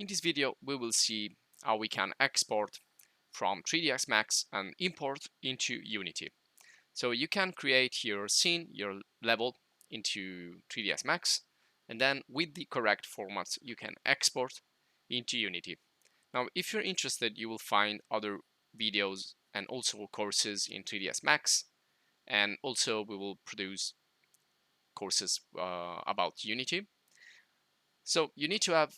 In this video, we will see how we can export from 3ds Max and import into Unity. So you can create your scene, your level into 3ds Max, and then with the correct formats, you can export into Unity. Now, if you're interested, you will find other videos and also courses in 3ds Max, and also we will produce courses about Unity. So you need to have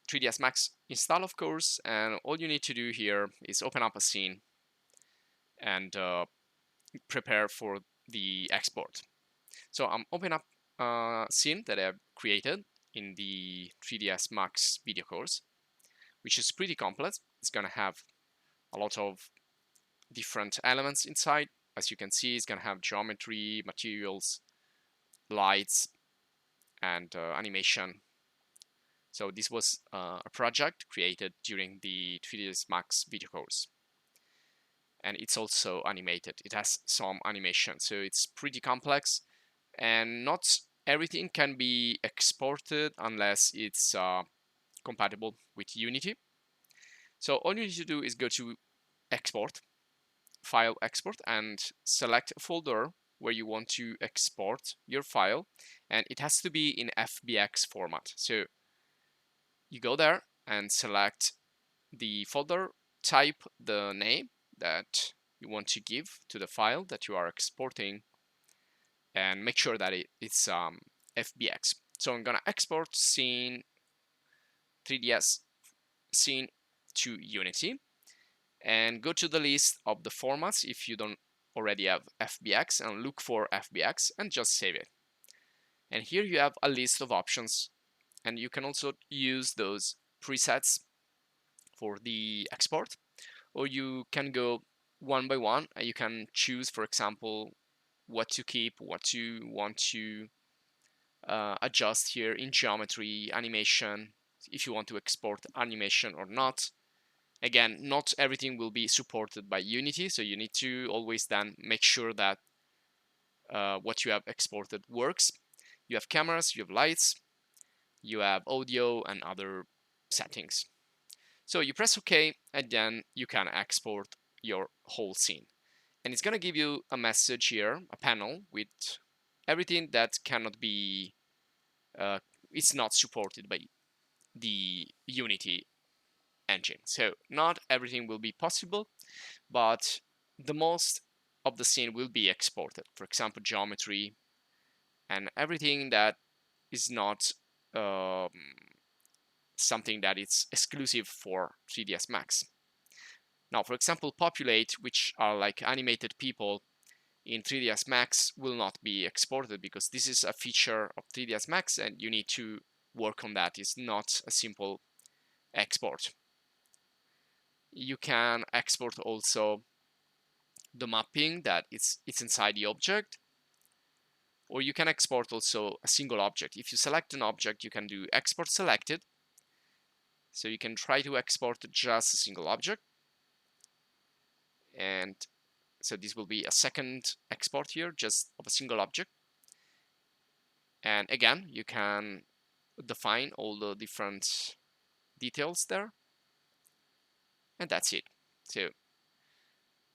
3ds Max install, of course, and all you need to do here is open up a scene and prepare for the export. So I'm opening up a scene that I've created in the 3ds Max video course, which is pretty complex. It's going to have a lot of different elements inside. As you can see, it's going to have geometry, materials, lights, and animation. So this was a project created during the 3ds Max video course. And it's also animated. It has some animation, so it's pretty complex. And not everything can be exported unless it's compatible with Unity. So all you need to do is go to Export, File Export, and select a folder where you want to export your file. And it has to be in FBX format. So you go there and select the folder, type the name that you want to give to the file that you are exporting, and make sure that it's FBX. So I'm gonna export scene 3ds scene to Unity and go to the list of the formats if you don't already have FBX, and look for FBX and just save it. And here you have a list of options, and you can also use those presets for the export, or you can go one by one and you can choose, for example, what to keep, what you want to adjust here in geometry, animation, if you want to export animation or not. Again, not everything will be supported by Unity, so you need to always then make sure that what you have exported works. You have cameras, you have lights, you have audio and other settings. So you press OK, and then you can export your whole scene. And it's going to give you a message here, a panel with everything that cannot be, it's not supported by the Unity engine. So not everything will be possible, but the most of the scene will be exported. For example, geometry and everything that is not something that is exclusive for 3ds Max. Now, for example, populate, which are like animated people in 3ds Max, will not be exported because this is a feature of 3ds Max and you need to work on that. It's not a simple export. You can export also the mapping that it's inside the object, or you can export also a single object. If you select an object, you can do export selected. So you can try to export just a single object. And so this will be a second export here, just of a single object. And again, you can define all the different details there. And that's it. So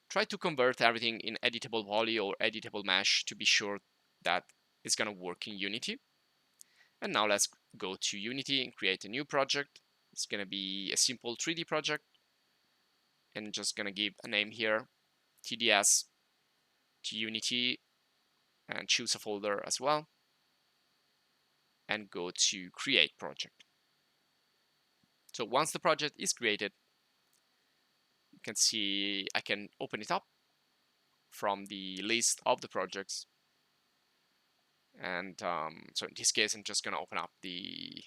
try to convert everything in editable poly or editable mesh to be sure that it's going to work in Unity. And now let's go to Unity and create a new project. It's going to be a simple 3D project. And just going to give a name here, TDS to Unity, and choose a folder as well. And go to create project. So once the project is created, you can see I can open it up from the list of the projects. And so in this case, I'm just going to open up the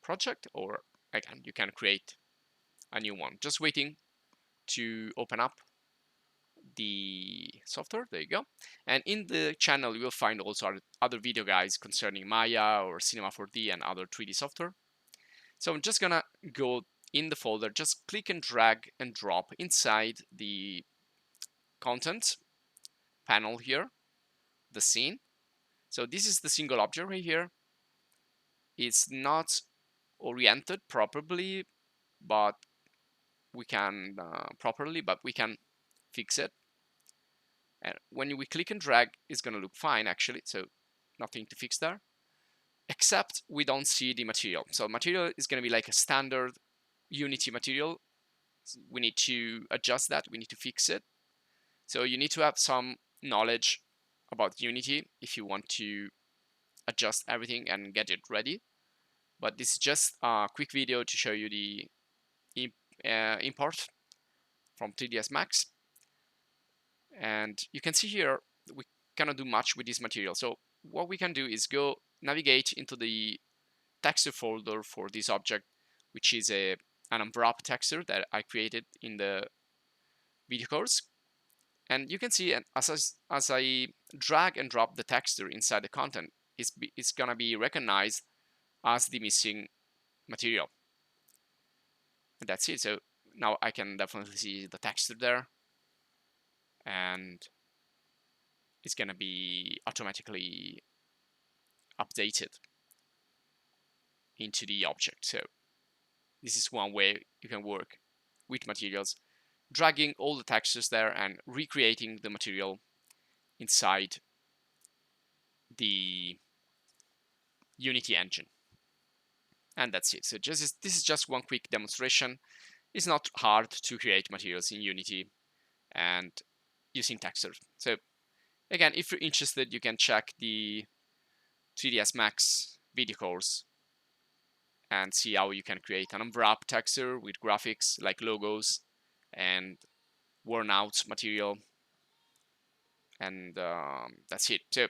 project, or again, you can create a new one. Just waiting to open up the software. There you go. And in the channel, you will find also other video guides concerning Maya or Cinema 4D and other 3D software. So I'm just going to go in the folder, just click and drag and drop inside the content panel here, the scene. So this is the single object right here. It's not oriented properly, but we can fix it. And when we click and drag, it's going to look fine actually, so nothing to fix there, except we don't see the material. So material is going to be like a standard Unity material. We need to adjust that, we need to fix it. So you need to have some knowledge about Unity if you want to adjust everything and get it ready. But this is just a quick video to show you the import from 3ds Max. And you can see here we cannot do much with this material. So what we can do is go navigate into the texture folder for this object, which is an Unwrap texture that I created in the video course. And you can see as I drag and drop the texture inside the content, it's gonna be recognized as the missing material. And that's it. So now I can definitely see the texture there, and it's gonna be automatically updated into the object. So this is one way you can work with materials, dragging all the textures there and recreating the material inside the Unity engine. And that's it. So this is just one quick demonstration. It's not hard to create materials in Unity and using textures. So again, if you're interested, you can check the 3ds Max video course and see how you can create an unwrap texture with graphics like logos and worn out material. And that's it. So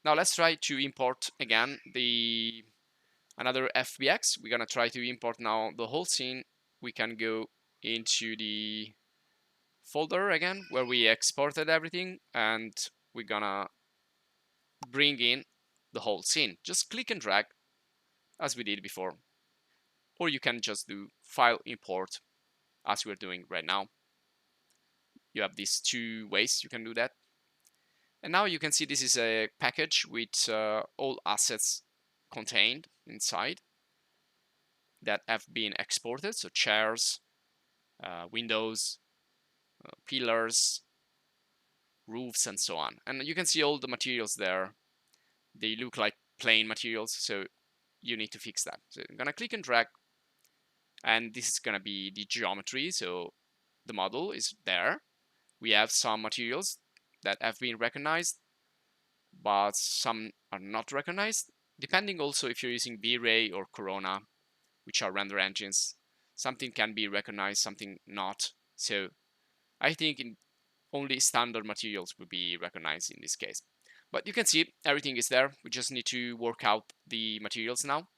now let's try to import again another FBX. We're gonna try to import now the whole scene. We can go into the folder again where we exported everything, and we're gonna bring in the whole scene. Just click and drag as we did before, or you can just do file import as we're doing right now. You have these two ways you can do that. And now you can see this is a package with all assets contained inside that have been exported. So chairs, windows, pillars, roofs, and so on. And you can see all the materials there. They look like plain materials, so you need to fix that. So I'm gonna click and drag, and this is gonna be the geometry. So the model is there. We have some materials that have been recognized, but some are not recognized, depending also if you're using V-Ray or Corona, which are render engines. Something can be recognized, something not. So I think only standard materials will be recognized in this case. But you can see everything is there. We just need to work out the materials now.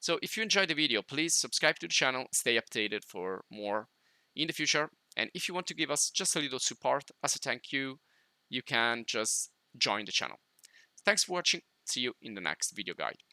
So if you enjoyed the video, please subscribe to the channel, stay updated for more in the future. And if you want to give us just a little support as a thank you, you can just join the channel. Thanks for watching. See you in the next video guide.